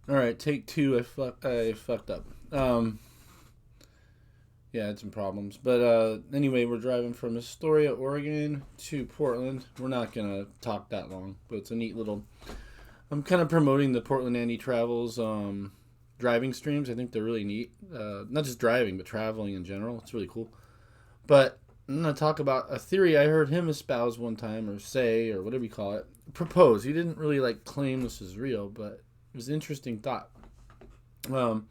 All right, take two. I fucked up. Yeah, I had some problems, but anyway, we're driving from Astoria, Oregon, to Portland. We're not gonna talk that long, but it's a neat little. I'm kind of promoting the Portland Andy Travels driving streams. I think they're really neat. Not just driving, but traveling in general. It's really cool. But I'm gonna talk about a theory I heard him espouse one time, or say, or whatever you call it. Propose. He didn't really like claim this is real, but it was an interesting thought. Um,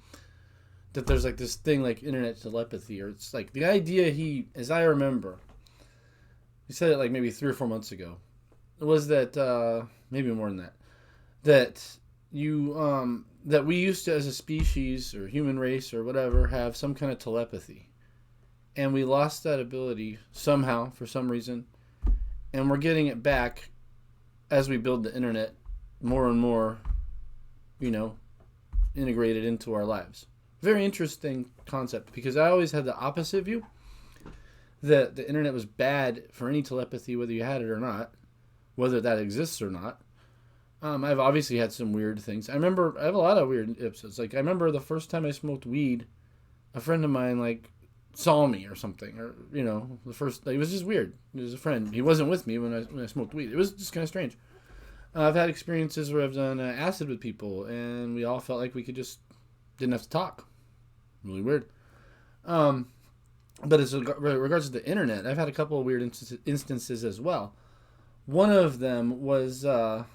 that there's like this thing like internet telepathy, or it's like the idea he, as I remember, he said it like maybe 3 or 4 months ago, was that maybe more than that, that that we used to, as a species or human race or whatever, have some kind of telepathy, and we lost that ability somehow for some reason, and we're getting it back as we build the internet more and more, you know, integrated into our lives. Very interesting concept, because I always had the opposite view, that the internet was bad for any telepathy, whether you had it or not, whether that exists or not. I've obviously had some weird things. I remember I have a lot of weird episodes. Like I remember the first time I smoked weed, a friend of mine like saw me or something, or the first, like, it was just weird. It was a friend. He wasn't with me when I smoked weed. It was just kind of strange. I've had experiences where I've done acid with people, and we all felt like we could just didn't have to talk. Really weird. But as regards to the internet, I've had a couple of weird instances as well. One of them was a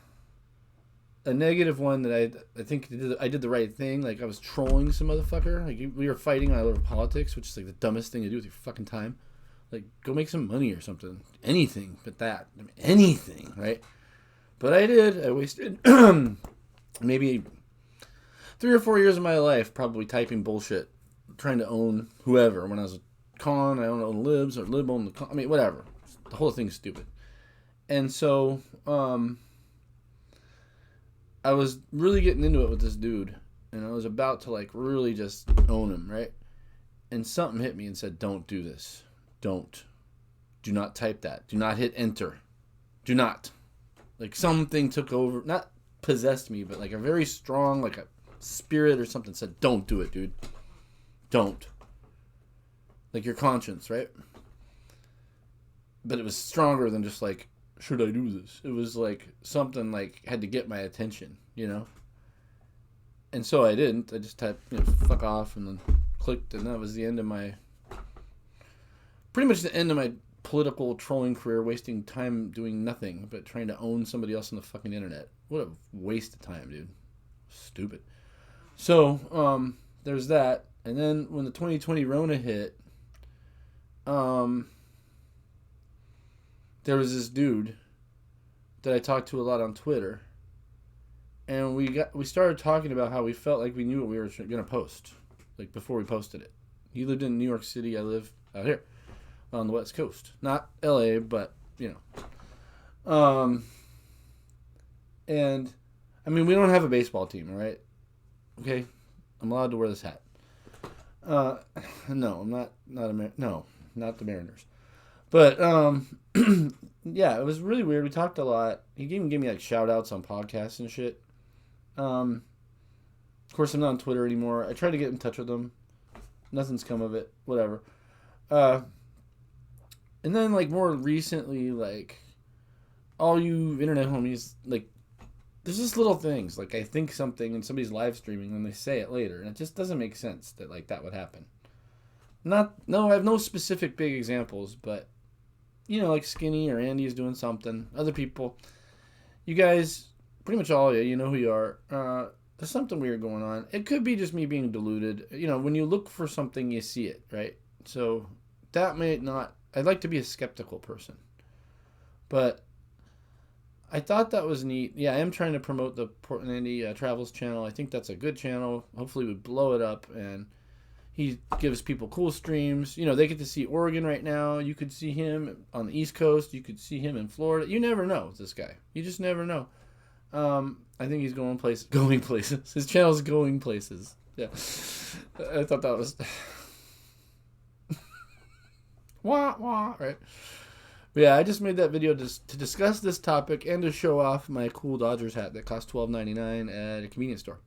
negative one that I think I did the right thing. Like I was trolling some motherfucker. Like we were fighting over politics, which is like the dumbest thing to do with your fucking time. Like go make some money or something. Anything but that. I mean, anything, right? But I did. I wasted maybe 3 or 4 years of my life probably typing bullshit, trying to own whoever. When I was a con, I don't own libs, or lib own the con. I mean, whatever. The whole thing's stupid. And so, I was really getting into it with this dude, and I was about to like really just own him, right? And something hit me and said, "Don't do this. Don't. Do not type that. Do not hit enter. Do not." Like something took over, not possessed me, but like a very strong, like a spirit or something said, "Don't do it, dude. Don't." Like your conscience, right? But it was stronger than just like, should I do this? It was like something like had to get my attention, And so I didn't. I just typed, fuck off, and then clicked, and that was the end of pretty much the end of my political trolling career, wasting time doing nothing but trying to own somebody else on the fucking internet. What a waste of time, dude. Stupid. So, there's that. And then when the 2020 Rona hit, there was this dude that I talked to a lot on Twitter, and we started talking about how we felt like we knew what we were gonna post, like before we posted it. He lived in New York City. I live out here on the West Coast, not LA, but and I mean we don't have a baseball team, all right? Okay, I'm allowed to wear this hat. No, I'm not no, not the Mariners. But yeah, it was really weird. We talked a lot. He even gave me like shout outs on podcasts and shit. Of course, I'm not on Twitter anymore. I tried to get in touch with him. Nothing's come of it. Whatever. And then like more recently, like all you internet homies, like there's just little things. Like I think something and somebody's live streaming and they say it later, and it just doesn't make sense that like that would happen. I have no specific big examples, but like Skinny or Andy is doing something. Other people, you guys, pretty much all of you know who you are. There's something weird going on. It could be just me being deluded. When you look for something, you see it, right? So that may not. I'd like to be a skeptical person, but I thought that was neat. Yeah, I am trying to promote the Portland Andy Travels channel. I think that's a good channel. Hopefully, we blow it up, and he gives people cool streams. They get to see Oregon right now. You could see him on the East Coast. You could see him in Florida. You never know with this guy. You just never know. I think he's going places. His channel's going places. Yeah. I thought that was... wah, wah, right? But yeah, I just made that video to discuss this topic and to show off my cool Dodgers hat that cost $12.99 at a convenience store.